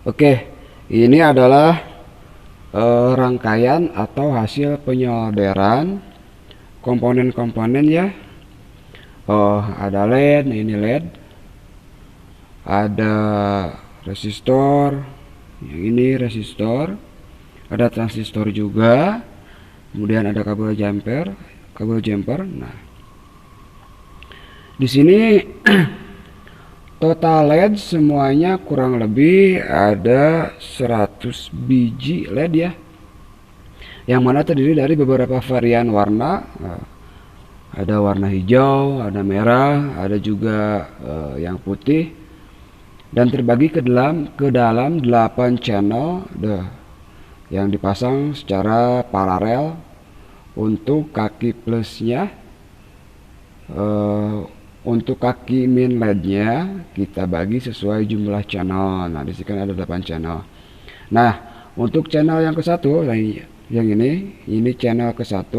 Oke, ini adalah rangkaian atau hasil penyolderan komponen-komponen ya. Oh, ada LED, ini LED. Ada resistor, yang ini resistor. Ada transistor juga. Kemudian ada kabel jumper. Nah, di sini total LED semuanya kurang lebih ada 100 biji LED ya, yang mana terdiri dari beberapa varian warna. Ada warna hijau, ada merah, ada juga yang putih, dan terbagi ke dalam 8 channel yang dipasang secara paralel. Untuk kaki plusnya, untuk kaki min LED-nya kita bagi sesuai jumlah channel. Nah, di sini kan ada 8 channel. Nah, untuk channel yang ke-1 yang ini channel ke-1,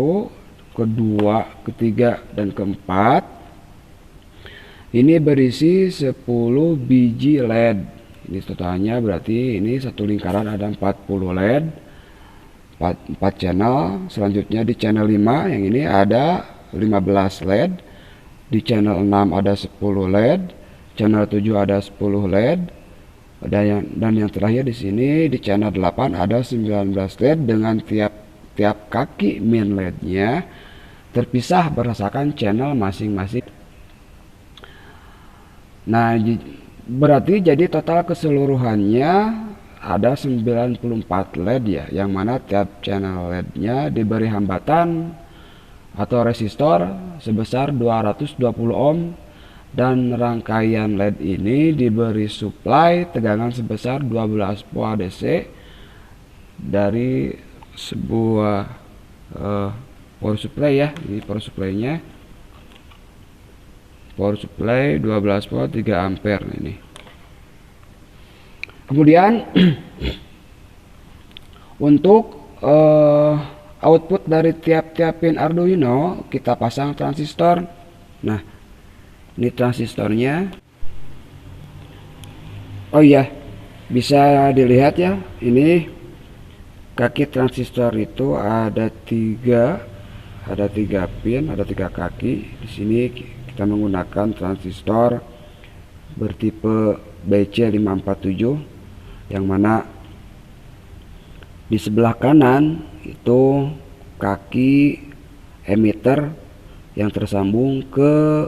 kedua, ketiga, dan keempat. Ini berisi 10 biji LED. Ini totalnya berarti ini satu lingkaran ada 40 LED. 4 channel. Selanjutnya di channel 5 yang ini ada 15 LED. Di channel 6 ada 10 LED. Channel 7 ada 10 LED. Dan yang terakhir di sini di channel 8 ada 19 LED dengan tiap kaki min LED-nya terpisah berdasarkan channel masing-masing. Nah, berarti jadi total keseluruhannya ada 94 LED ya, yang mana tiap channel LED-nya diberi hambatan atau resistor sebesar 220 ohm, dan rangkaian LED ini diberi supply tegangan sebesar 12 volt DC dari sebuah power supply ya. Ini power supply-nya, power supply 12 volt 3 ampere ini. Kemudian untuk output dari tiap-tiap pin Arduino kita pasang transistor. Nah, ini transistornya. Oh iya, bisa dilihat ya, ini kaki transistor itu ada tiga pin, ada 3 kaki. Di sini kita menggunakan transistor bertipe BC547, yang mana di sebelah kanan itu kaki emitter yang tersambung ke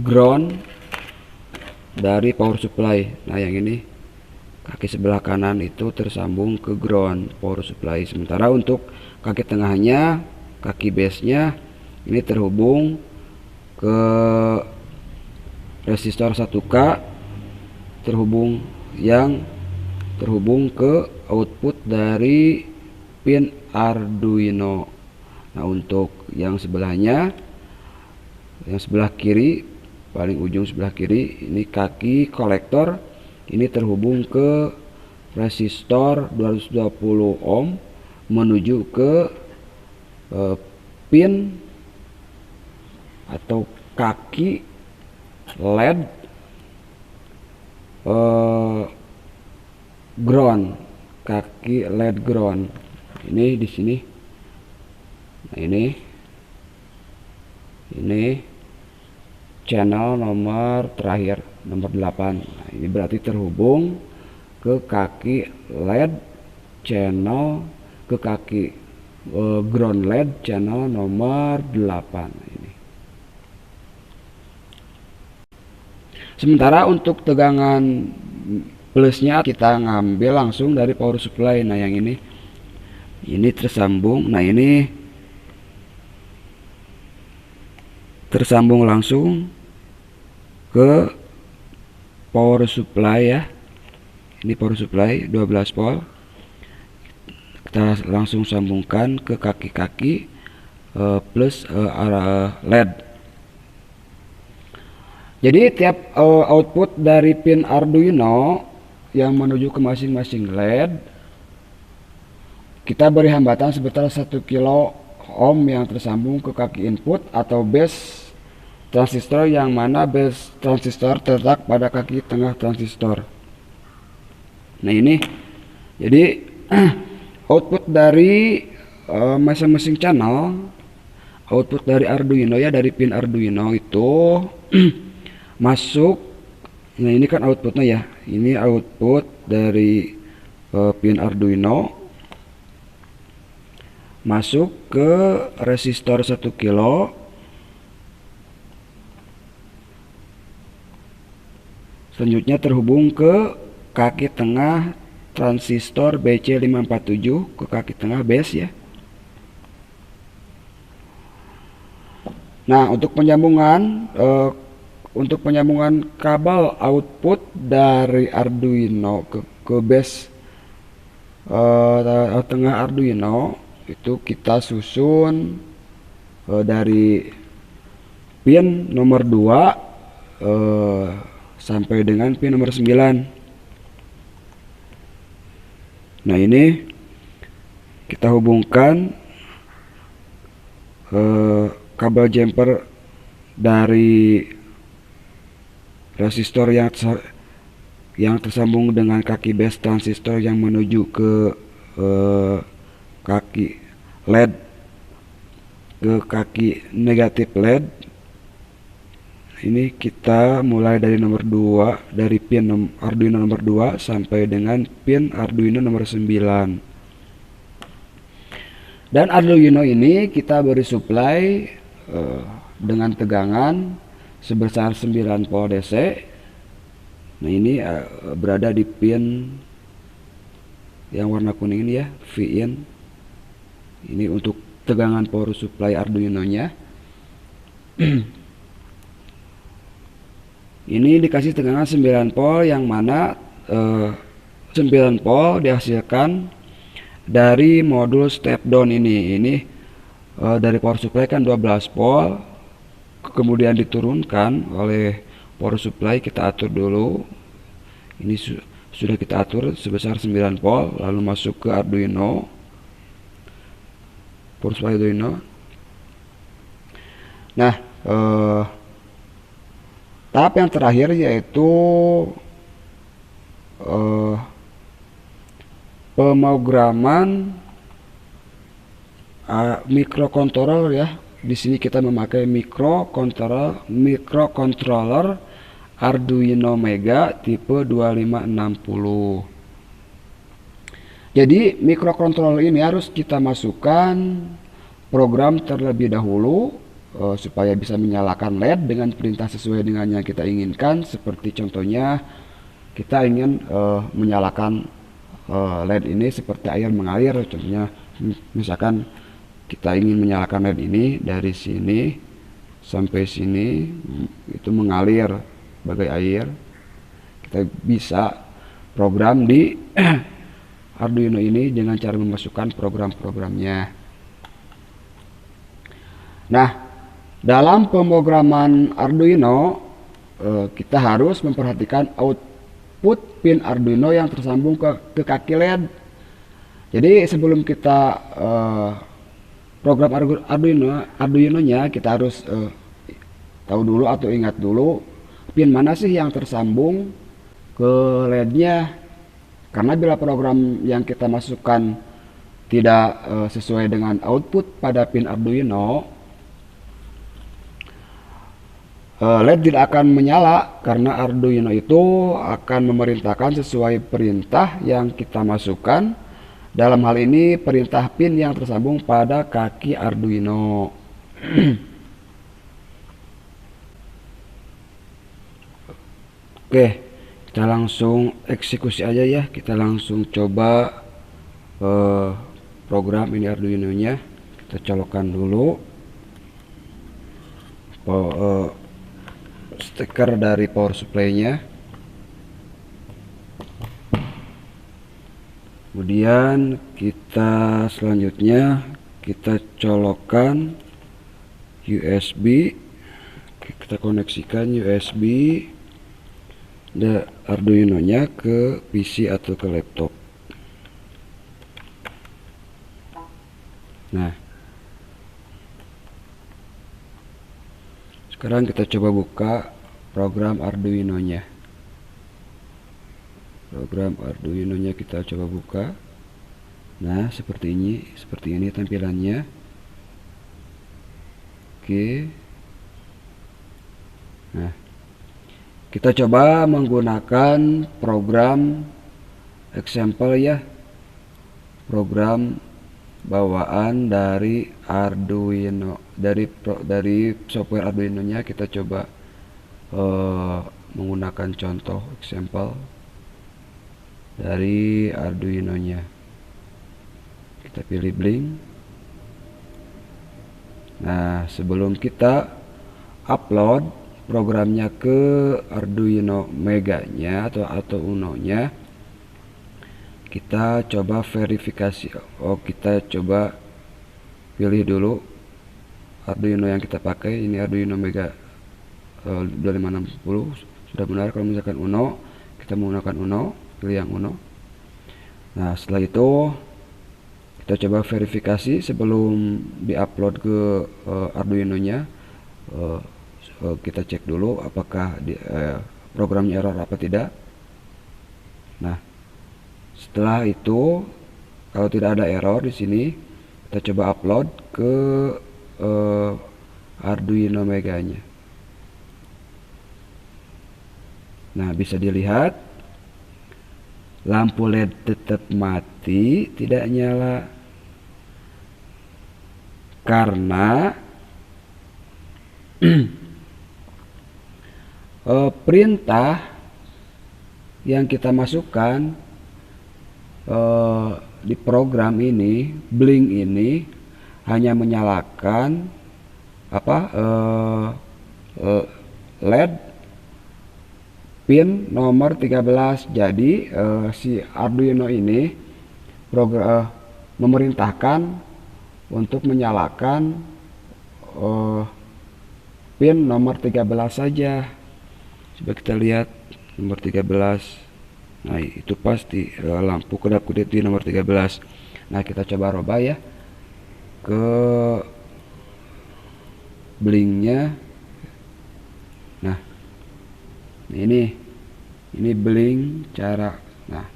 ground dari power supply. Nah, yang ini kaki sebelah kanan itu tersambung ke ground power supply. Sementara untuk kaki tengahnya, kaki base-nya ini terhubung ke resistor 1K, terhubung ke output dari pin Arduino. Nah, untuk yang sebelahnya, yang sebelah kiri, paling ujung sebelah kiri, ini kaki kolektor, ini terhubung ke resistor 220 ohm menuju ke pin atau kaki LED ground, kaki LED ground. Ini di sini. Nah, ini channel nomor terakhir, nomor 8. Nah, ini berarti terhubung ke kaki LED channel, ke kaki ground LED channel nomor 8 ini. Sementara untuk tegangan plusnya kita ngambil langsung dari power supply. Nah, yang ini tersambung. Nah, ini tersambung langsung ke power supply ya. Ini power supply 12 volt. Kita langsung sambungkan ke kaki-kaki plus LED. Jadi tiap output dari pin Arduino yang menuju ke masing-masing LED, kita beri hambatan sebesar 1 kilo ohm yang tersambung ke kaki input atau base transistor, yang mana base transistor terletak pada kaki tengah transistor. Nah ini jadi output dari masing-masing channel, output dari Arduino ya, dari pin Arduino itu masuk. Nah ini kan outputnya ya, ini output dari pin Arduino masuk ke resistor 1 kilo. Selanjutnya terhubung ke kaki tengah transistor BC547, ke kaki tengah base ya. Nah, untuk penyambungan kabel output dari Arduino ke base tengah Arduino itu kita susun dari pin nomor 2 sampai dengan pin nomor 9. Nah ini kita hubungkan kabel jumper dari resistor yang tersambung dengan kaki base transistor yang menuju ke kaki LED, ke kaki negatif LED. Ini kita mulai dari nomor 2, dari pin Arduino nomor 2 sampai dengan pin Arduino nomor 9. Dan Arduino ini kita beri supply dengan tegangan sebesar 9 volt DC. Nah ini berada di pin yang warna kuning ini ya, VIN. Ini untuk tegangan power supply Arduino nya. Ini dikasih tegangan 9 volt, yang mana 9 volt dihasilkan dari modul step down ini. Ini dari power supply kan 12 volt, kemudian diturunkan oleh power supply. Kita atur dulu, ini sudah kita atur sebesar 9 volt, lalu masuk ke Arduino, power supply Arduino. Nah tahap yang terakhir yaitu pemrograman microcontroller ya. Di sini kita memakai microcontroller Arduino Mega tipe 2560. Jadi microcontroller ini harus kita masukkan program terlebih dahulu supaya bisa menyalakan LED dengan perintah sesuai dengan yang kita inginkan. Seperti contohnya kita ingin menyalakan LED ini seperti air mengalir. Contohnya misalkan kita ingin menyalakan LED ini dari sini sampai sini, itu mengalir bagai air. Kita bisa program di Arduino ini dengan cara memasukkan program-programnya. Nah, dalam pemrograman Arduino kita harus memperhatikan output pin Arduino yang tersambung ke kaki LED. Jadi sebelum kita program Arduino nya, kita harus tahu dulu atau ingat dulu pin mana sih yang tersambung ke LED-nya. Karena bila program yang kita masukkan tidak sesuai dengan output pada pin Arduino, LED tidak akan menyala, karena Arduino itu akan memerintahkan sesuai perintah yang kita masukkan. Dalam hal ini perintah pin yang tersambung pada kaki Arduino. Oke, kita langsung eksekusi aja ya. Kita langsung coba program ini Arduino nya. Kita colokkan dulu stiker dari power supply nya. Kemudian selanjutnya kita colokkan USB. Kita koneksikan USB Arduino nya ke PC atau ke laptop. Nah, sekarang kita coba buka program Arduino nya. program Arduino nya kita coba buka. Nah, seperti ini tampilannya. Oke. Nah, kita coba menggunakan program example ya, program bawaan dari Arduino, dari software Arduino nya kita coba menggunakan contoh example dari Arduino nya. Kita pilih Blink. Nah, sebelum kita upload programnya ke Arduino Mega nya atau Uno nya, kita coba verifikasi. Kita coba pilih dulu Arduino yang kita pakai. Ini Arduino Mega 2560 sudah benar. Kalau misalkan Uno, kita menggunakan Uno, pilih yang Uno. Nah, setelah itu kita coba verifikasi sebelum diupload ke Arduino nya. Kita cek dulu apakah programnya error apa tidak. Nah, setelah itu kalau tidak ada error di sini, kita coba upload ke Arduino Mega nya. Nah, bisa dilihat lampu LED tetap mati, tidak nyala, karena perintah yang kita masukkan di program ini, Blink ini, hanya menyalakan LED pin nomor 13. Jadi si Arduino ini memerintahkan untuk menyalakan pin nomor 13 saja. Coba kita lihat nomor 13. Nah, itu pasti lampu kedap-kedip di nomor 13. Nah, kita coba rubah ya ke blinknya. Nah, ini blink cara. Nah,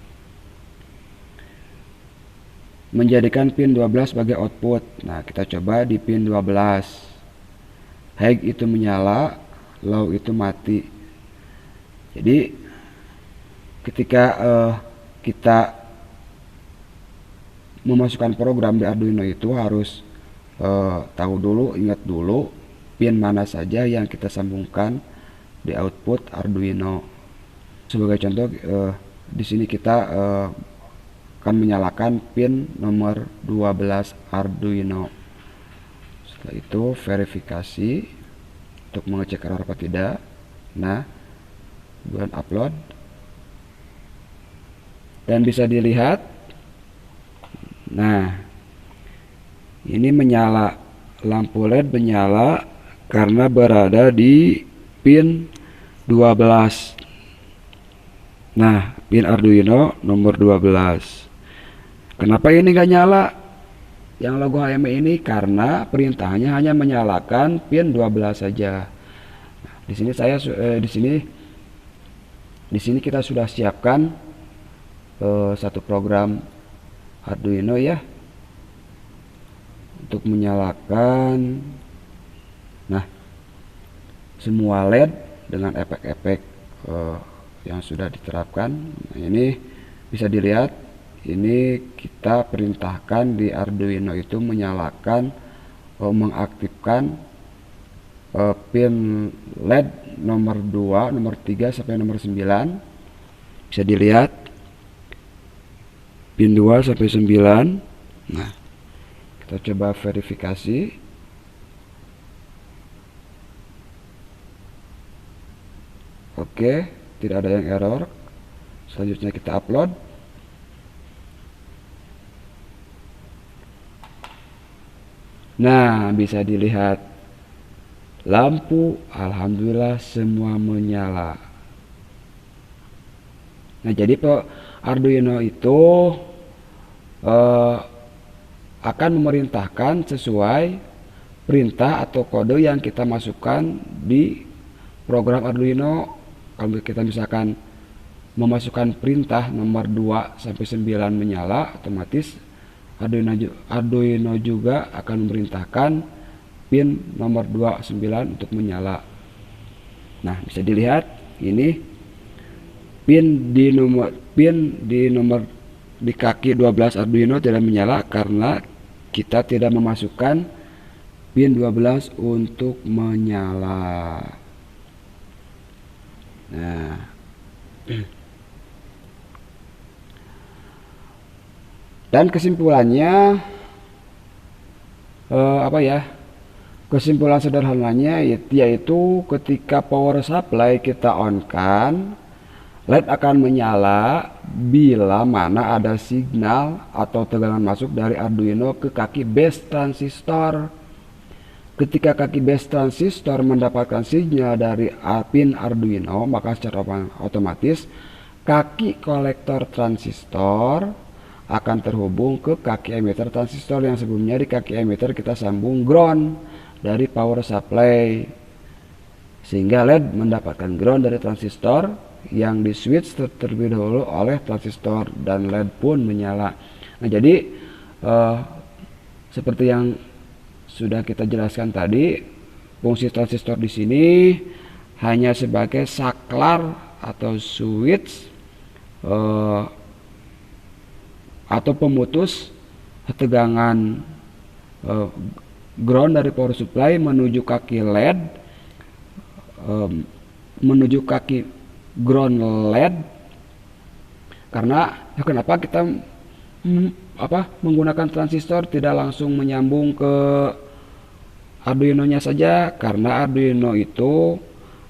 menjadikan pin 12 sebagai output. Nah, kita coba di pin 12. High itu menyala, low itu mati. Jadi ketika kita memasukkan program di Arduino itu harus tahu dulu, ingat dulu pin mana saja yang kita sambungkan di output Arduino. Sebagai contoh, di sini kita akan menyalakan pin nomor 12 Arduino. Setelah itu verifikasi untuk mengecek error apa tidak. Nah, buat upload, dan bisa dilihat, nah ini menyala, lampu LED menyala karena berada di pin 12. Nah, pin Arduino nomor 12. Kenapa ini gak nyala yang logo HMI ini? Karena perintahnya hanya menyalakan pin 12 saja. Nah, di sini saya di sini kita sudah siapkan satu program Arduino ya untuk menyalakan, nah, semua LED dengan efek-efek yang sudah diterapkan. Nah, ini bisa dilihat, ini kita perintahkan di Arduino itu menyalakan, mengaktifkan pin LED nomor 2, nomor 3 sampai nomor 9. Bisa dilihat pin 2 sampai 9. Nah, kita coba verifikasi. Oke, tidak ada yang error. Selanjutnya kita upload. Nah, bisa dilihat lampu alhamdulillah semua menyala. Nah, jadi Arduino itu akan memerintahkan sesuai perintah atau kode yang kita masukkan di program Arduino. Kalau kita misalkan memasukkan perintah nomor 2 sampai 9 menyala, otomatis Arduino juga akan memerintahkan pin nomor 29 untuk menyala. Nah, bisa dilihat ini pin di kaki 12 Arduino tidak menyala karena kita tidak memasukkan pin 12 untuk menyala. Nah, dan kesimpulannya apa ya? Kesimpulan sederhananya yaitu ketika power supply kita on kan, LED akan menyala bila mana ada signal atau tegangan masuk dari Arduino ke kaki base transistor. Ketika kaki base transistor mendapatkan sinyal dari pin Arduino, maka secara otomatis kaki kolektor transistor akan terhubung ke kaki emitter transistor yang sebelumnya di kaki emitter kita sambung ground dari power supply, sehingga LED mendapatkan ground dari transistor yang di switch terlebih dahulu oleh transistor dan LED pun menyala. Nah, jadi seperti yang sudah kita jelaskan tadi, fungsi transistor di sini hanya sebagai saklar atau switch atau pemutus tegangan ground dari power supply menuju kaki LED, menuju kaki ground LED. Karena kenapa kita menggunakan transistor tidak langsung menyambung ke Arduino nya saja, karena Arduino itu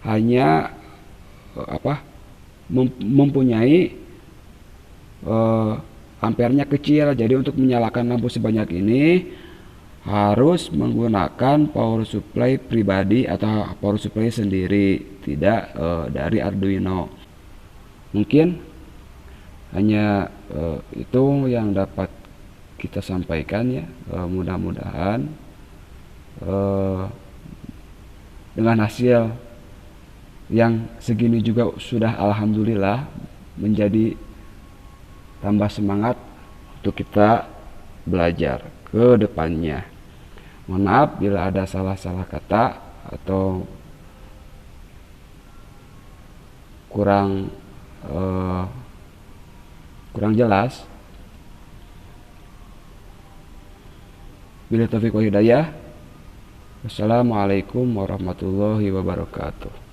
hanya mempunyai ampernya kecil. Jadi untuk menyalakan lampu sebanyak ini harus menggunakan power supply pribadi atau power supply sendiri, tidak dari Arduino. Mungkin hanya itu yang dapat kita sampaikan ya. Mudah-mudahan dengan hasil yang segini juga sudah alhamdulillah menjadi tambah semangat untuk kita belajar ke depannya. Mohon maaf bila ada salah-salah kata atau kurang jelas. Bila taufiq wal hidayah. Wassalamualaikum warahmatullahi wabarakatuh.